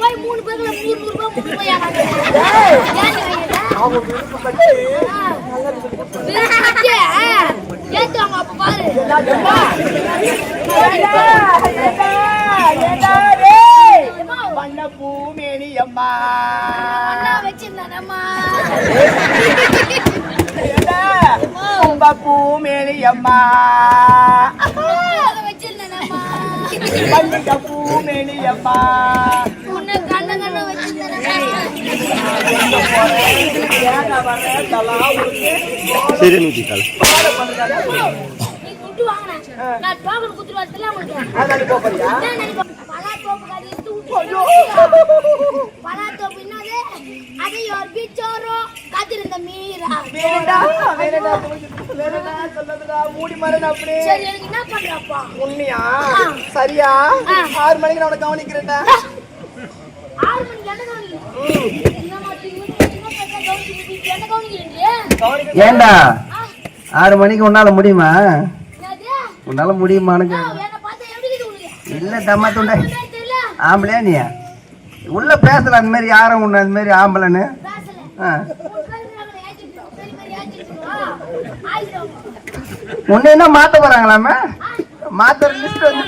போய் 3 பேர்ல 100 ரூபாய் 3 ரூபாய் ஏத்துவாங்க அப்ப பாரு. வண்ண பூமேனி அம்மா வச்சிருந்தானம்மா பூமேனி அம்மா வச்சிருந்தானம்மா வண்ணிக பூமேனி அம்மா உன்னை கண்ண கண்ண வச்சிருந்தானம்மா. சரி நூத்திட்டாள் நீ குட்டு வாங்கின நான் டோக்கன் குத்துட்டு வரதுல உங்களுக்கு பலாத்தோப்பு கறி எடுத்து பலாத்தோப்பு என்னது அது ஒரு பிச்சோரோ காத்திருந்த மீரா மூடி மரணம் அப்படி சரி எனக்கு என்ன பண்றப்பா உண்மையா சரியா 6 மணிக்கு நான் உன்னை கவனிக்கிறேன்டா 6 மணிக்கு என்ன கவனிக்கிறீங்க ஏண்டா 6 மணிக்கு உன்னால முடியுமா? உன்னால முடியுமானு இல்ல தம்மா துண்டை ஆம்பளையா நீ உள்ள பேசல அந்த மாதிரி யாரும் உன்ன அந்த மாதிரி ஆம்பளைன்னு உன்ன என்ன மாத்த போறாங்களாமே மாத்த லிஸ்ட் வந்து